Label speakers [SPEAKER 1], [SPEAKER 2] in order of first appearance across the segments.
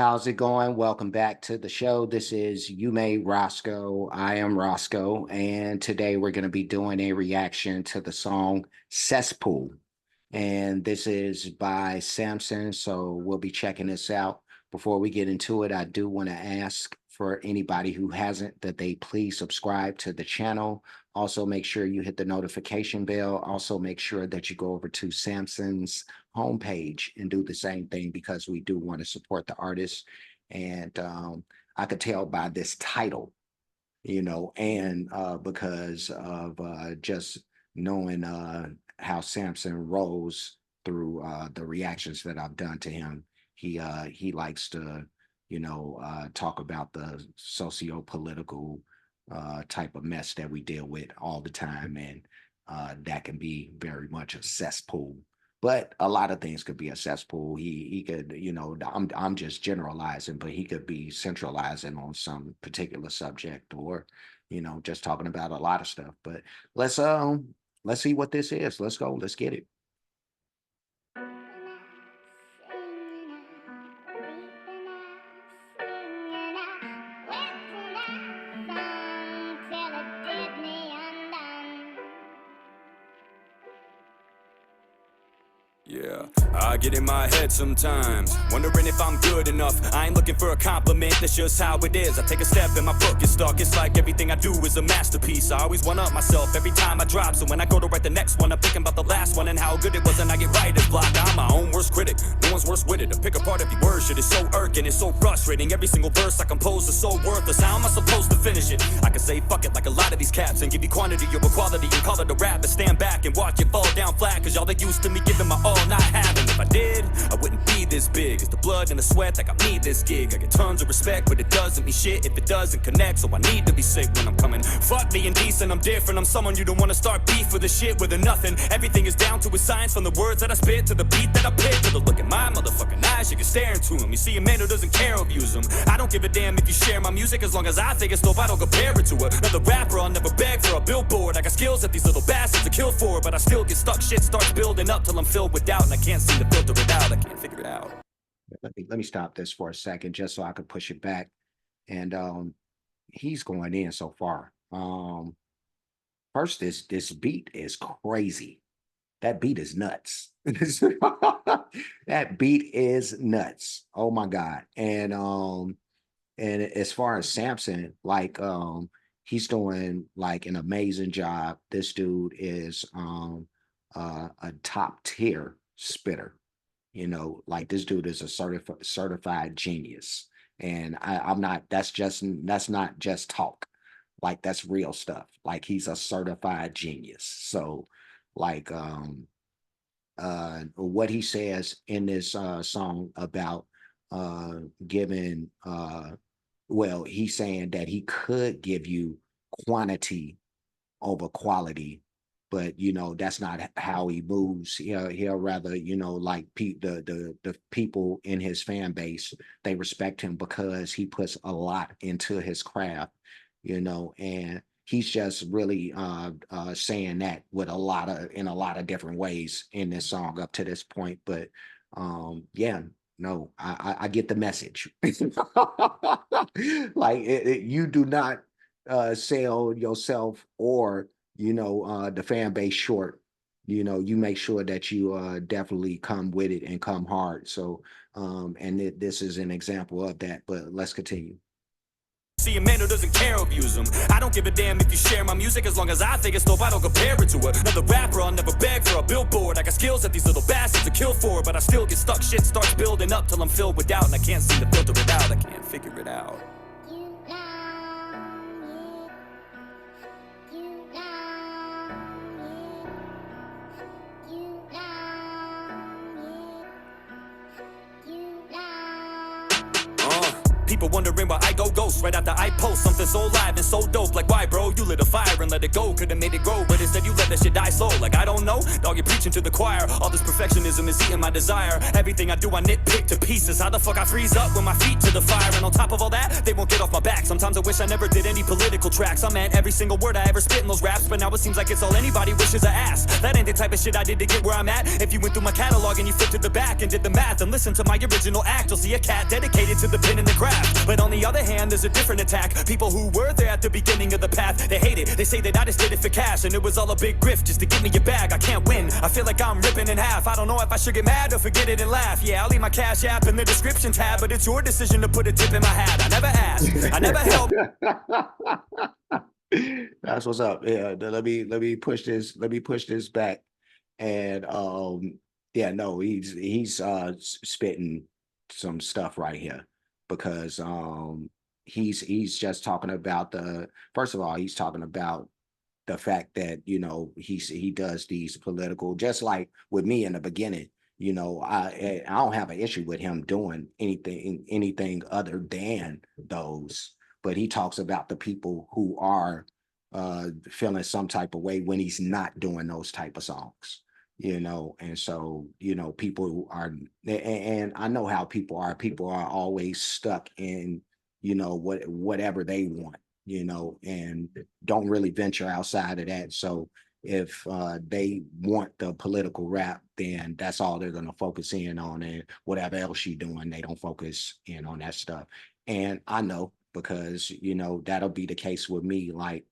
[SPEAKER 1] How's it going? Welcome back to the show. This is You Made Roscoe. I am Roscoe, and today we're going to be doing a reaction to the song Cesspool. And this is by Samson. So we'll be checking this out. Before we get into it, I do want to ask for anybody who hasn't that they please subscribe to the channel. Also, make sure you hit the notification bell. Also, make sure that you go over to Samson's homepage and do the same thing because we do want to support the artist. And I could tell by this title, and because of just knowing how Samson rolls through the reactions that I've done to him. He likes to, talk about the socio-political type of mess that we deal with all the time, and that can be very much a cesspool. But a lot of things could be a cesspool. He could, I'm just generalizing, but he could be centralizing on some particular subject, or, just talking about a lot of stuff. But let's see what this is. Let's go. Let's get it.
[SPEAKER 2] Yeah, I get in my head sometimes, wondering if I'm good enough. I ain't looking for a compliment, that's just how it is. I take a step and my foot gets stuck. It's like everything I do is a masterpiece. I always one-up myself every time I drop. So when I go to write the next one, I'm thinking about the last one and how good it was, and I get writer's block. I'm my own worst critic, no one's worse with it. To pick apart every word, shit is so irking, it's so frustrating. Every single verse I compose is so worthless. How am I supposed to finish it? I could say fuck it like a lot of these caps and give you quantity over quality and call it a rap, but stand back and watch it fall down flat, cause y'all they used to me giving my all, not having. If I did, I wouldn't be this big. It's the blood and the sweat that got me this gig. I get tons of respect, but it doesn't mean shit if it doesn't connect. So I need to be sick when I'm coming. Fuck being decent, I'm different. I'm someone you don't want to start beef with, a shit with a nothing. Everything is down to a science, from the words that I spit to the beat that I pick, to the look in my motherfucking eyes. You can stare into them. You see a man who doesn't care who views them. I don't give a damn if you share my music, as long as I think it's dope. I don't compare it to another rapper. I'll never beg for a billboard. I got skills that these little bastards are kill for, but I still get stuck. Shit starts building up till I'm filled with doubt, and I can't seem to filter it out. I can't figure it out.
[SPEAKER 1] Let me stop this for a second just so I could push it back. And he's going in so far. First, this beat is crazy. That beat is nuts. That beat is nuts. Oh my God. And as far as Samson, like he's doing like an amazing job. This dude is a top tier spitter. Like this dude is a certified genius. And I'm not, that's not just talk. Like that's real stuff. Like he's a certified genius. So like what he says in this song about giving well, he's saying that he could give you quantity over quality, but that's not how he moves. He'll rather, like the people in his fan base, they respect him because he puts a lot into his craft, and he's just really saying that with in a lot of different ways in this song up to this point. But yeah, no, I get the message. Like you do not sell yourself or the fan base short. You make sure that you definitely come with it and come hard. So and this is an example of that. But let's continue.
[SPEAKER 2] See a man who doesn't care who views them. I don't give a damn if you share my music, as long as I think it's dope. I don't compare it to another rapper. I'll never beg for a billboard. I got skills that these little bastards are kill for, but I still get stuck. Shit starts building up till I'm filled with doubt, and I can't seem to filter it out. I can't figure it out. People wondering why I go ghost right after I post something so live and so dope. Like, why, bro? You lit a fire and let it go. Could've made it grow, but instead you let that shit die slow. Like, I don't know, dog, you're preaching to the choir. All this perfectionism is eating my desire. Everything I do, I nitpick to pieces. How the fuck I freeze up with my feet to the fire? And on top of all that, they won't get off my back. Sometimes I wish I never did any political tracks. I meant every single word I ever spit in those raps, but now it seems like it's all anybody wishes I asked. That ain't the type of shit I did to get where I'm at. If you went through my catalog and you flipped to the back and did the math and listened to my original act, you'll see a cat dedicated to the pen and the craft. But on the other hand, there's a different attack. People who were there at the beginning of the path, they hate it. They say that I just did it for cash and it was all a big grift just to get me a bag. I can't win. I feel like I'm ripping in half. I don't know if I should get mad or forget it and laugh. Yeah, I'll leave my cash app in the description tab, but it's your decision to put a tip in my hat. I never asked. I never held.
[SPEAKER 1] That's what's up. Yeah, let me push this. Let me push this back. And yeah, no, he's spitting some stuff right here because he's just talking about first of all, he's talking about the fact that, you know, he does these political, just like with me in the beginning. You know, I don't have an issue with him doing anything other than those, but he talks about the people who are feeling some type of way when he's not doing those type of songs, you know. And so, you know, people are, and I know how people are always stuck in, you know, whatever they want, you know, and don't really venture outside of that. So if they want the political rap, then that's all they're going to focus in on, and whatever else you're doing, they don't focus in on that stuff. And I know, because, you know, that'll be the case with me. Like,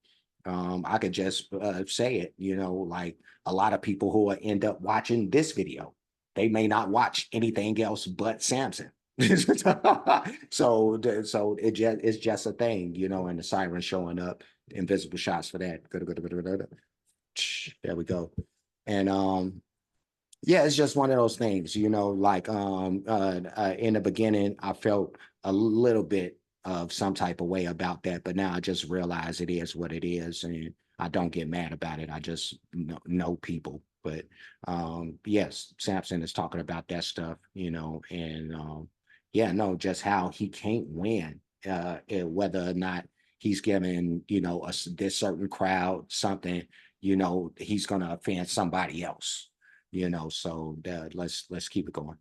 [SPEAKER 1] I could just say it, you know, like a lot of people who will end up watching this video, they may not watch anything else but Samson. So it's just a thing, you know, and the siren showing up, invisible shots for that. There we go. And yeah, it's just one of those things, you know, like in the beginning, I felt a little bit of some type of way about that, but now I just realize it is what it is, and I don't get mad about it. I just know people. But yes, Samson is talking about that stuff, you know, and yeah, no, just how he can't win, whether or not he's giving, you know, this certain crowd something, you know, he's gonna offend somebody else, you know. So let's keep it going.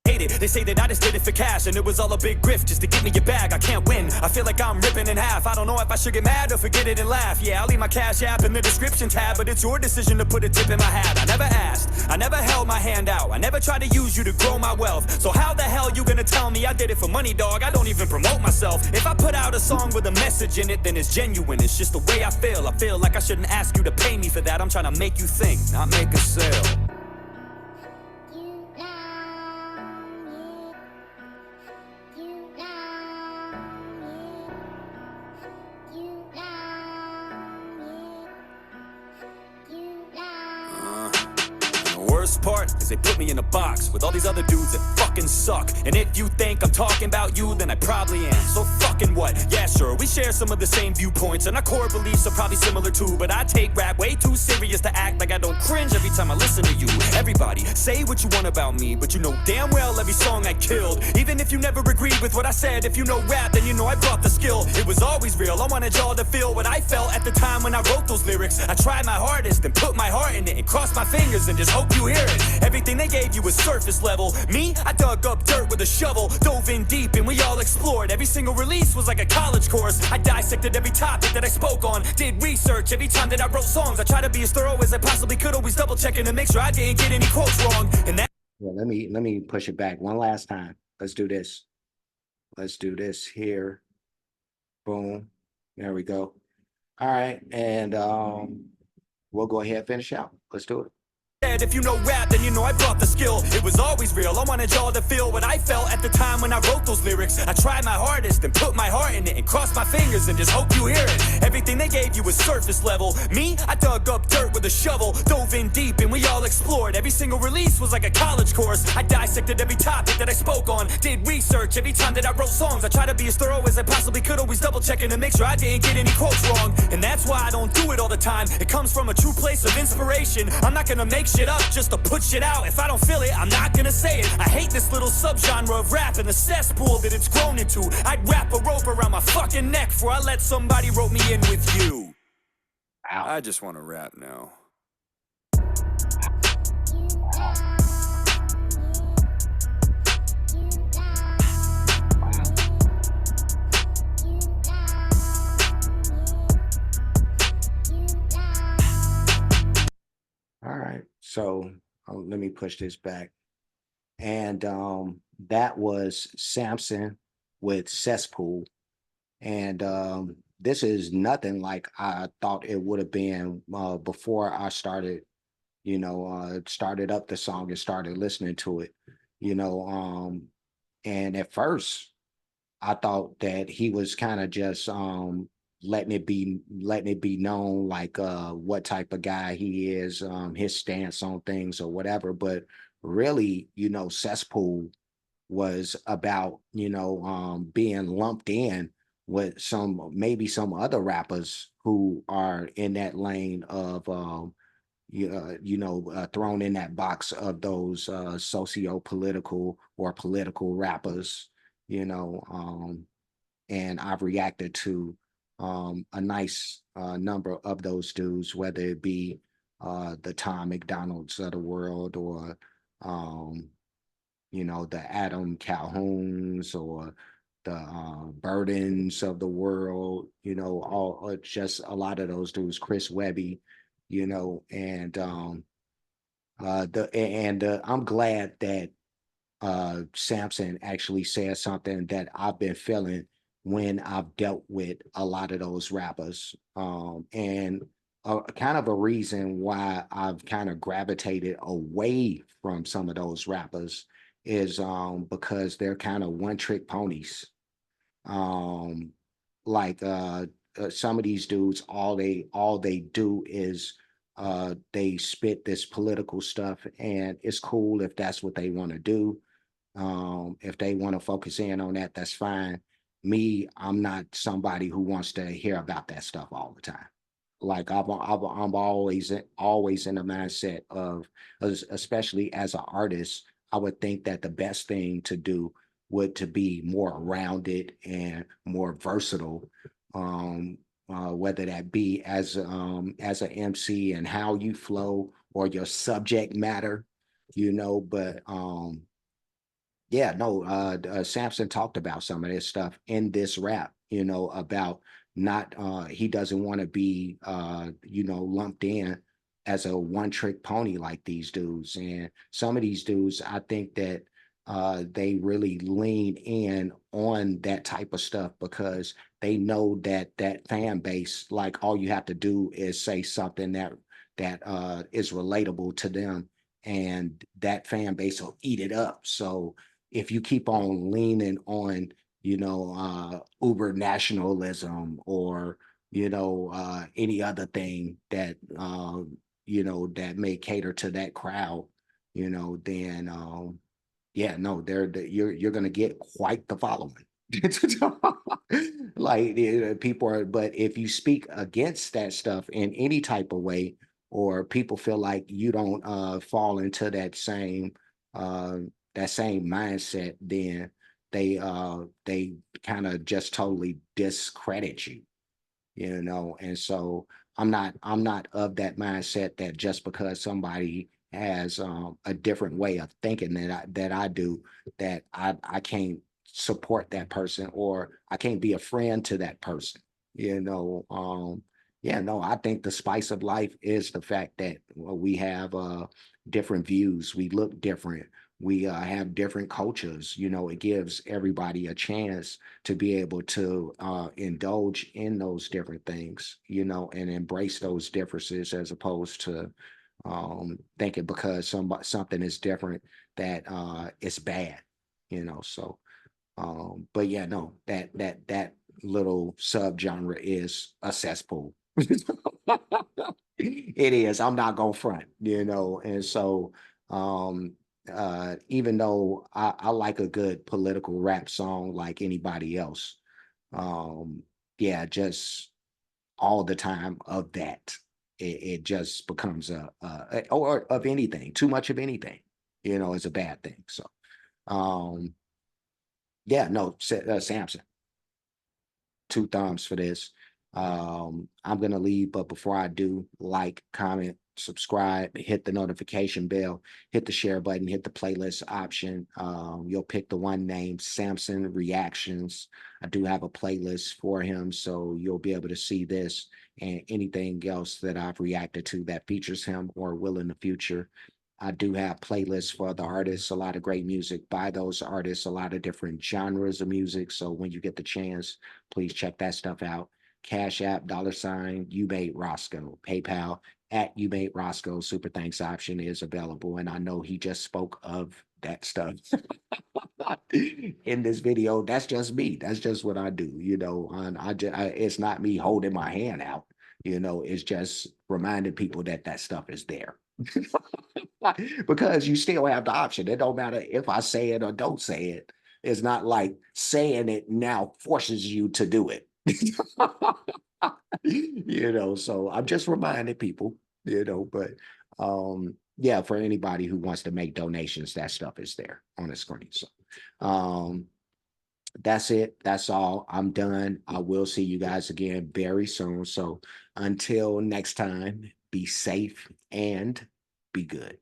[SPEAKER 2] They say that I just did it for cash and it was all a big grift just to get me a bag. I can't win. I feel like I'm ripping in half. I don't know if I should get mad or forget it and laugh. Yeah, I'll leave my cash app in the description tab, but it's your decision to put a tip in my hat. I never asked. I never held my hand out. I never tried to use you to grow my wealth. So how the hell you gonna tell me I did it for money, dog? I don't even promote myself. If I put out a song with a message in it, then it's genuine. It's just the way I feel. I feel like I shouldn't ask you to pay me for that. I'm trying to make you think, not make a sale. Worst part is they put me in a box with all these other dudes that fucking suck. And if you think I'm talking about you, then I probably am. So fucking what? Yeah, sure, we share some of the same viewpoints, and our core beliefs are probably similar too. But I take rap way too serious to act like I don't cringe every time I listen to you. Everybody, say what you want about me, but you know damn well every song I killed. Even if you never agreed with what I said, if you know rap, then you know I brought the skill. It was always real. I wanted y'all to feel what I felt at the time when I wrote those lyrics. I tried my hardest and put my heart in it and crossed my fingers and just hope you hear it. Everything they gave you was surface level. Me, I dug up dirt with a shovel, dove in deep and we all explored. Every single release was like a college course. I dissected every topic that I spoke on, did research every time that I wrote songs. I tried to be as thorough as I possibly could, always double checking to make sure I didn't get any quotes wrong. And that,
[SPEAKER 1] well, let me push it back one last time. Let's do this. Let's do this here. Boom. There we go. All right, and we'll go ahead and finish out. Let's do it.
[SPEAKER 2] if you know rap, then you know I brought the skill. It was always real. I wanted y'all to feel what I felt at the time when I wrote those lyrics. I tried my hardest and put my heart in it and crossed my fingers and just hope you hear it. Everything they gave you was surface level. Me, I dug up dirt with a shovel, dove in deep and we all explored. Every single release was like a college course. I dissected every topic that I spoke on, did research every time that I wrote songs. I tried to be as thorough as I possibly could, always double checking to make sure I didn't get any quotes wrong. And that's why I don't do it all the time. It comes from a true place of inspiration. I'm not gonna make shit shit up just to put shit out. If I don't feel it, I'm not gonna say it. I hate this little subgenre of rap and the cesspool that it's grown into. I'd wrap a rope around my fucking neck before I let somebody rope me in with you.
[SPEAKER 1] Wow.
[SPEAKER 2] I just wanna rap now.
[SPEAKER 1] Wow. Wow. All right. So let me push this back. And that was Samson with Cesspool. And this is nothing like I thought it would have been before I started, started up the song and started listening to it, you know. And at first, I thought that he was kind of just letting it be known like what type of guy he is, his stance on things or whatever. But really, Cesspool was about, being lumped in with some maybe some other rappers who are in that lane of thrown in that box of those socio-political or political rappers, you know. And I've reacted to a nice number of those dudes, whether it be the Tom McDonald's of the world or um, the Adam Calhouns or the Burdens of the world, all just a lot of those dudes, Chris Webby, and I'm glad that Samson actually said something that I've been feeling when I've dealt with a lot of those rappers. And kind of a reason why I've kind of gravitated away from some of those rappers is because they're kind of one trick ponies. Um, like some of these dudes, all they do is they spit this political stuff, and it's cool if that's what they want to do. If they want to focus in on that, that's fine. Me, I'm not somebody who wants to hear about that stuff all the time. Like I'm always in the mindset of, especially as an artist, I would think that the best thing to do would to be more rounded and more versatile. Um, Whether that be as an MC and how you flow or your subject matter, but yeah, no, Samson talked about some of this stuff in this rap, about not he doesn't want to be lumped in as a one trick pony like these dudes. And some of these dudes, I think that they really lean in on that type of stuff because they know that that fan base, like all you have to do is say something that is relatable to them, and that fan base will eat it up. So if you keep on leaning on, uber nationalism or, any other thing that, that may cater to that crowd, then, yeah, no, you're going to get quite the following. Like people are, but if you speak against that stuff in any type of way, or people feel like you don't fall into uh that same mindset, then they kind of just totally discredit you, and so I'm not of that mindset that just because somebody has a different way of thinking that I do, that I can't support that person or I can't be a friend to that person. Yeah, no, I think the spice of life is the fact that, well, we have different views, we look different, we have different cultures. It gives everybody a chance to be able to indulge in those different things, and embrace those differences, as opposed to thinking because something is different that it's bad, So, but yeah, no, that little subgenre is a cesspool. It is. I'm not gonna front, and so even though I like a good political rap song like anybody else, um, yeah, just all the time of that. it just becomes or of anything, too much of anything, is a bad thing. So, um, yeah, no, Samson, two thumbs for this. I'm gonna leave, but before I do, like, comment, subscribe, hit the notification bell, hit the share button, hit the playlist option. You'll pick the one named Samson Reactions. I do have a playlist for him, so you'll be able to see this and anything else that I've reacted to that features him or will in the future. I do have playlists for other artists, a lot of great music by those artists, a lot of different genres of music. So when you get the chance, please check that stuff out. Cash App, $ you made Roscoe, PayPal at you made Roscoe. Super thanks option is available. And I know he just spoke of that stuff in this video. That's just me. That's just what I do, and it's not me holding my hand out, it's just reminding people that that stuff is there. Because you still have the option. It don't matter if I say it or don't say it. It's not like saying it now forces you to do it. So I'm just reminding people, but yeah, for anybody who wants to make donations, that stuff is there on the screen. So um that's it. That's all. I'm done. I will see you guys again very soon. So until next time, be safe and be good.